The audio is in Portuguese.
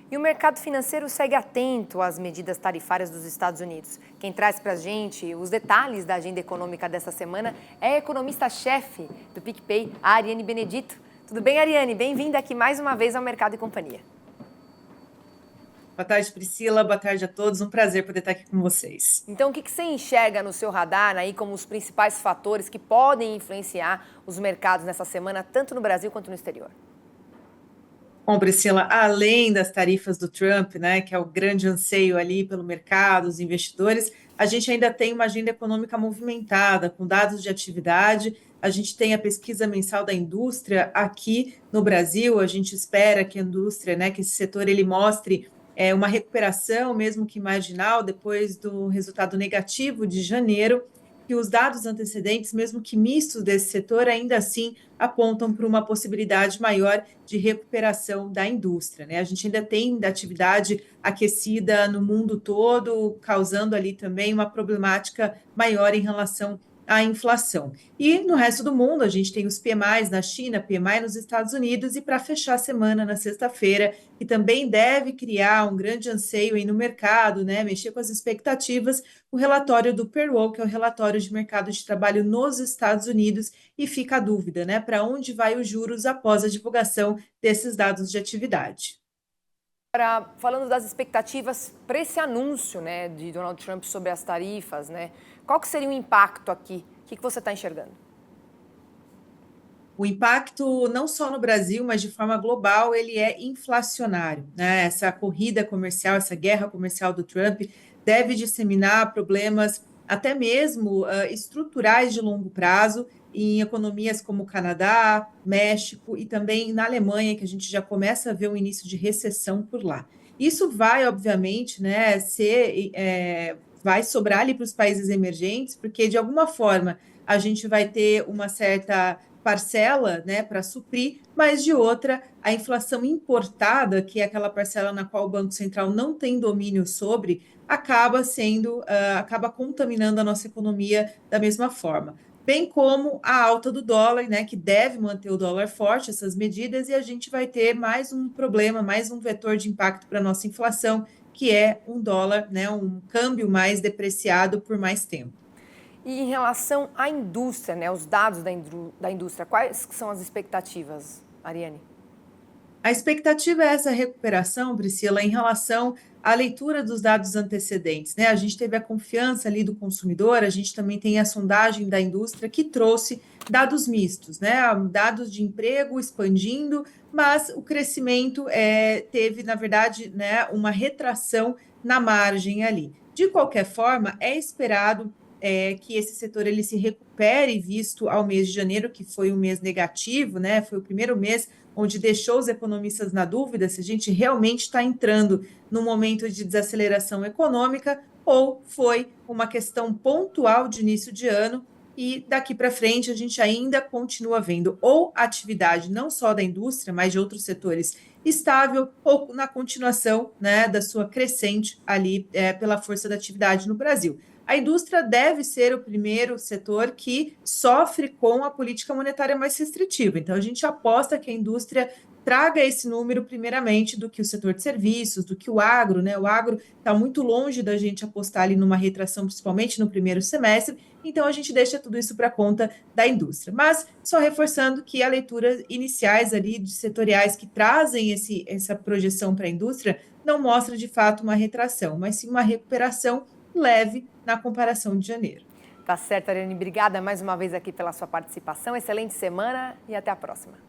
E o mercado financeiro segue atento às medidas tarifárias dos Estados Unidos. Quem traz para a gente os detalhes da agenda econômica dessa semana é a economista-chefe do PicPay, a Ariane Benedito. Tudo bem, Ariane? Bem-vinda aqui mais uma vez ao Mercado e Companhia. Boa tarde, Priscila. Boa tarde a todos. Um prazer poder estar aqui com vocês. Então, o que você enxerga no seu radar aí como os principais fatores que podem influenciar os mercados nessa semana, tanto no Brasil quanto no exterior? Bom, Priscila, além das tarifas do Trump, né, que é o grande anseio ali pelo mercado, os investidores, a gente ainda tem uma agenda econômica movimentada, com dados de atividade. A gente tem a pesquisa mensal da indústria aqui no Brasil. A gente espera que a indústria, né, que esse setor ele mostre uma recuperação, mesmo que marginal, depois do resultado negativo de janeiro, que os dados antecedentes, mesmo que mistos desse setor, ainda assim apontam para uma possibilidade maior de recuperação da indústria, né? A gente ainda tem atividade aquecida no mundo todo, causando ali também uma problemática maior em relação à inflação. E no resto do mundo, a gente tem os PMIs na China, PMI nos Estados Unidos, e para fechar a semana, na sexta-feira, que também deve criar um grande anseio aí no mercado, né? Mexer com as expectativas, o relatório do Payroll, que é o relatório de mercado de trabalho nos Estados Unidos, e fica a dúvida, né? Para onde vai os juros após a divulgação desses dados de atividade? Agora, falando das expectativas para esse anúncio, né, de Donald Trump sobre as tarifas, né, qual que seria o impacto aqui? O que você está enxergando? O impacto, não só no Brasil, mas de forma global, ele é inflacionário, né? Essa corrida comercial, essa guerra comercial do Trump deve disseminar problemas até mesmo estruturais de longo prazo em economias como o Canadá, México e também na Alemanha, que a gente já começa a ver um início de recessão por lá. Isso vai, obviamente, né, vai sobrar ali para os países emergentes, porque de alguma forma a gente vai ter uma certa parcela, né, para suprir, mas de outra, a inflação importada, que é aquela parcela na qual o Banco Central não tem domínio sobre, acaba contaminando a nossa economia da mesma forma. Bem como a alta do dólar, né, que deve manter o dólar forte, essas medidas, e a gente vai ter mais um problema, mais um vetor de impacto para a nossa inflação, que é um dólar, né, um câmbio mais depreciado por mais tempo. E em relação à indústria, né, os dados da indústria, quais são as expectativas, Ariane? A expectativa é essa recuperação, Priscila, em relação à leitura dos dados antecedentes, né? A gente teve a confiança ali do consumidor, a gente também tem a sondagem da indústria que trouxe dados mistos, né? Dados de emprego expandindo, mas o crescimento teve, na verdade, né, uma retração na margem ali. De qualquer forma, é esperado que esse setor ele se recupere visto ao mês de janeiro, que foi um mês negativo, né? Foi o primeiro mês onde deixou os economistas na dúvida se a gente realmente está entrando num momento de desaceleração econômica ou foi uma questão pontual de início de ano e daqui para frente a gente ainda continua vendo ou atividade não só da indústria, mas de outros setores estável ou na continuação, né, da sua crescente ali pela força da atividade no Brasil. A indústria deve ser o primeiro setor que sofre com a política monetária mais restritiva. Então, a gente aposta que a indústria traga esse número primeiramente do que o setor de serviços, do que o agro, né? O agro está muito longe da gente apostar ali numa retração, principalmente no primeiro semestre, então a gente deixa tudo isso para conta da indústria. Mas só reforçando que a leitura iniciais ali de setoriais que trazem essa projeção para a indústria não mostra de fato uma retração, mas sim uma recuperação leve na comparação de janeiro. Tá certo, Ariane. Obrigada mais uma vez aqui pela sua participação. Excelente semana e até a próxima.